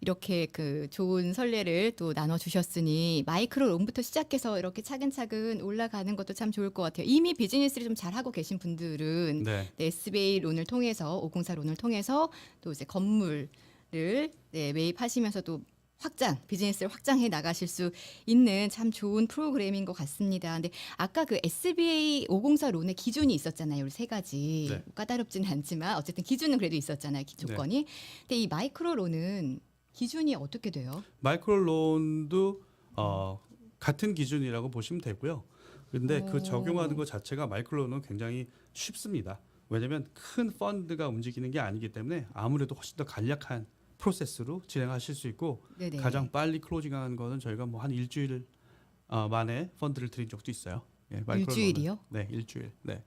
이렇게 그 좋은 선례를 또 나눠주셨으니 마이크로 론부터 시작해서 이렇게 차근차근 올라가는 것도 참 좋을 것 같아요. 이미 비즈니스를 좀 잘하고 계신 분들은
네.
네, SBA 론을 통해서 504 론을 통해서 또 이제 건물을 네, 매입하시면서 또 비즈니스를 확장해 나가실 수 있는 참 좋은 프로그램인 것 같습니다. 근데 아까 그 SBA 504 론의 기준이 있었잖아요. 우리 세 가지.
네.
까다롭지는 않지만 어쨌든 기준은 그래도 있었잖아요. 조건이. 근데 이 마이크로 론은 기준이 어떻게 돼요?
마이크로론도 같은 기준이라고 보시면 되고요. 근데 그 적용하는 것 자체가 마이크로론은 굉장히 쉽습니다. 왜냐하면 큰 펀드가 움직이는 게 아니기 때문에 아무래도 훨씬 더 간략한 프로세스로 진행하실 수 있고
네네.
가장 빨리 클로징하는 거는 저희가 뭐 한 일주일 만에 펀드를 드린 적도 있어요. 예, 마이크로론은.
일주일이요?
네, 일주일. 네.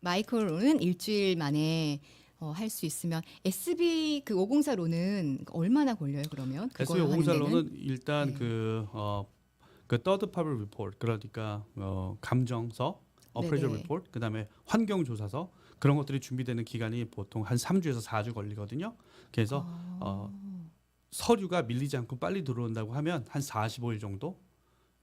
마이크로는 일주일 만에 할 수 있으면 SB 그 504 론은 얼마나 걸려요? 그러면
SBA
그거 하는
504
데는?
론은 일단
네.
그 third party report 그러니까 감정서, appraisal
네네.
report, 그다음에 환경 조사서 그런 것들이 준비되는 기간이 보통 한 3주에서 4주 걸리거든요. 그래서 서류가 밀리지 않고 빨리 들어온다고 하면 한 45일 정도,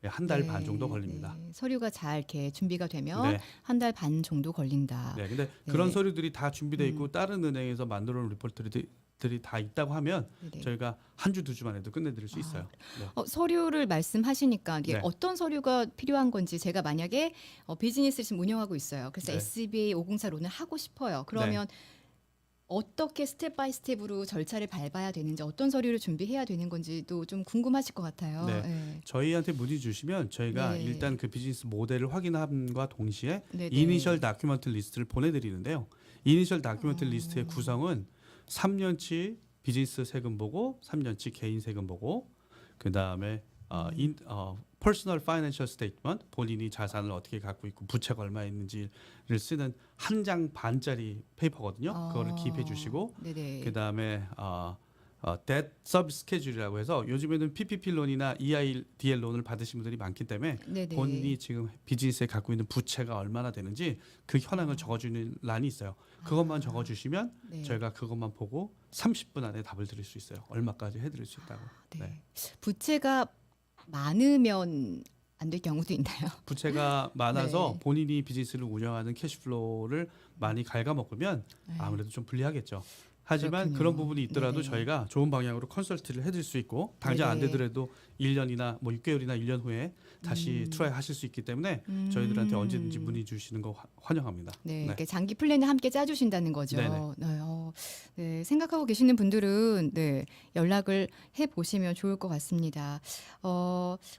한 달 반 정도 걸립니다.
네. 서류가 잘 이렇게 준비가 되면
네.
한 달 반 정도 걸린다.
네, 근데
네.
그런 서류들이 다 준비되어 있고 다른 은행에서 만들어 놓은 리포트들이 다 있다고 하면
네네.
저희가 한 주, 2주 만에도 끝내드릴 수 있어요. 네.
서류를 말씀하시니까 이게
네.
어떤 서류가 필요한 건지 제가 만약에 비즈니스를 지금 운영하고 있어요. 그래서
네.
SBA 504 론을 하고 싶어요. 그러면 어떻게 스텝 바이 스텝으로 절차를 밟아야 되는지 어떤 서류를 준비해야 되는 건지도 좀 궁금하실 것 같아요.
네.
네.
저희한테 문의 주시면 저희가
네.
일단 그 비즈니스 모델을 확인함과 동시에
네네.
이니셜 다큐멘트 리스트를 보내드리는데요. 이니셜 다큐멘트 리스트의 구성은 3년치 비즈니스 세금 보고, 3년치 개인 세금 보고, 그 다음에 퍼스널 파이낸셜 스테이트먼트, 본인이 자산을 어떻게 갖고 있고 부채가 얼마 있는지를 쓰는 한 장 반짜리 페이퍼거든요. 그거를 기입해 주시고,
네네.
그 다음에 debt service schedule이라고 해서 요즘에는 PPP 론이나 EIDL 론을 받으신 분들이 많기 때문에
네네.
본인이 지금 비즈니스에 갖고 있는 부채가 얼마나 되는지 그 현황을 적어주는 란이 있어요. 그것만 적어주시면
네.
저희가 그것만 보고 30분 안에 답을 드릴 수 있어요. 얼마까지 해드릴 수 있다고.
네.
네.
부채가 많으면 안 될 경우도 있나요?
부채가 많아서
네.
본인이 비즈니스를 운영하는 캐시플로우를 많이 갉아먹으면 아무래도 좀 불리하겠죠. 하지만
그렇군요.
그런 부분이 있더라도
네네.
저희가 좋은 방향으로 컨설트를 해드릴 수 있고 당장 안
네네.
되더라도 1년이나 뭐 6개월이나 1년 후에 다시 트라이 하실 수 있기 때문에 저희들한테 언제든지 문의 주시는 거 환영합니다.
네, 이렇게 장기 플랜을 함께 짜주신다는 거죠. 네, 생각하고 계시는 분들은 네, 연락을 해 보시면 좋을 것 같습니다.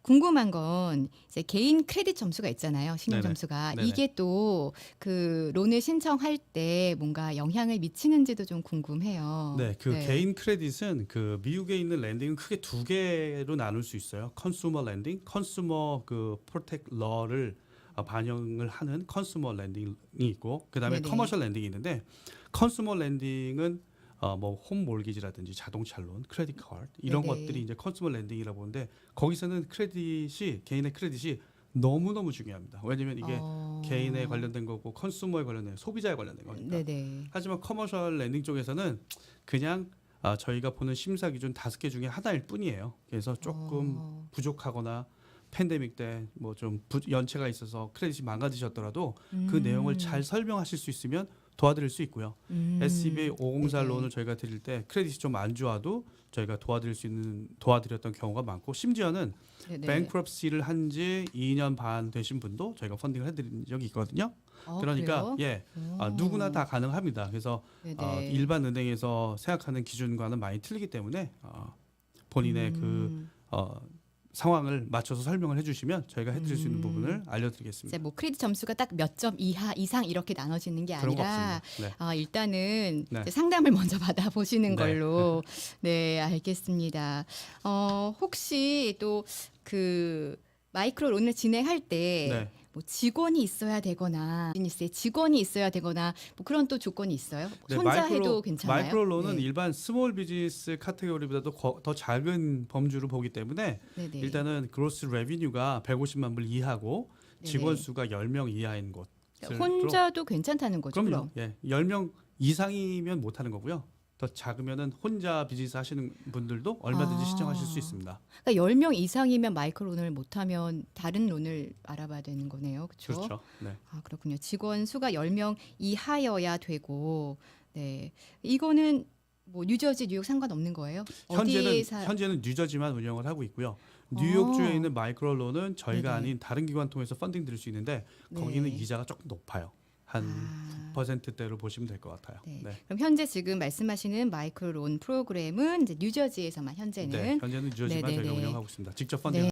궁금한 건 이제 개인 크레딧 점수가 있잖아요. 신용
네네.
점수가
네네.
이게 또 그 론을 신청할 때 뭔가 영향을 미치는지도 좀 궁금해요.
네, 그 개인 크레딧은 그 미국에 있는 랜딩은 크게 두 개로 나눌 수 있어요. 컨슈머 랜딩, 컨슈머 그 프로텍 러를 반영을 하는 컨슈머 랜딩이 있고, 그다음에
네네.
커머셜 랜딩이 있는데 컨슈머 랜딩은 뭐 홈 몰기지라든지 자동차 론, 크레딧 카드 이런
네네.
것들이 이제 컨슈머 랜딩이라고 보는데 거기서는 개인의 크레딧이 너무너무 중요합니다. 왜냐면 이게 개인에 관련된 거고 컨슈머에 관련된 소비자에 관련된 거니까.
네네.
하지만 커머셜 랜딩 쪽에서는 그냥 저희가 보는 심사 기준 5개 중에 하나일 뿐이에요. 그래서 조금 부족하거나 팬데믹 때 뭐 좀 연체가 있어서 크레딧이 망가지셨더라도 그 내용을 잘 설명하실 수 있으면 도와드릴 수 있고요. SBA 504
네네.
론을 저희가 드릴 때 크레딧이 좀 안 좋아도 저희가 도와드렸던 경우가 많고, 심지어는
네네.
뱅크럽시를 한 지 2년 반 되신 분도 저희가 펀딩을 해드린 적이 있거든요. 그러니까
그래요?
누구나 다 가능합니다. 그래서
네네.
일반 은행에서 생각하는 기준과는 많이 틀리기 때문에 본인의 그 상황을 맞춰서 설명을 해주시면 저희가 해드릴 수 있는 부분을 알려드리겠습니다.
이제 뭐 크레딧 점수가 딱 몇 점 이하 이상 이렇게 나눠지는 게
그런 거
아니라
없습니다.
일단은
네.
이제 상담을 먼저 받아보시는
네.
걸로 네 알겠습니다. 혹시 또 그 마이크로 론을 진행할 때
네.
뭐 직원이 있어야 되거나 비즈니스에 직원이 있어야 되거나 뭐 그런 또 조건이 있어요?
네,
혼자 해도 괜찮아요?
마이크로론은
네.
일반 스몰 비즈니스 카테고리보다도 더 작은 범주를 보기 때문에
네네.
일단은 그로스 레비뉴가 150만 불 이하고
네네.
직원 수가 10명 이하인 곳.
그러니까 혼자도 괜찮다는 거죠?
그럼요.
그럼?
예. 10명 이상이면 못 하는 거고요. 더 작으면은 혼자 비즈니스 하시는 분들도 얼마든지 신청하실 수 있습니다.
그러니까 10명 이상이면 마이크로론을 못하면 다른 론을 알아봐야 되는 거네요. 그렇죠?
그렇죠. 네.
아, 그렇군요. 직원 수가 10명 이하여야 되고 네. 이거는 뭐 뉴저지, 뉴욕 상관없는 거예요?
현재는 뉴저지만 운영을 하고 있고요. 뉴욕주에 있는 마이크로론은 저희가
네네.
아닌 다른 기관 통해서 펀딩 드릴 수 있는데 거기는
네.
이자가 조금 높아요. 한 9%대로 보시면 될 것 같아요.
네.
네.
그럼 현재 지금 말씀하시는 마이크로론 프로그램은 이제 뉴저지에서만 현재는
네, 현재는 뉴저지만
네네네.
저희가 운영하고 있습니다. 직접 펀딩
네.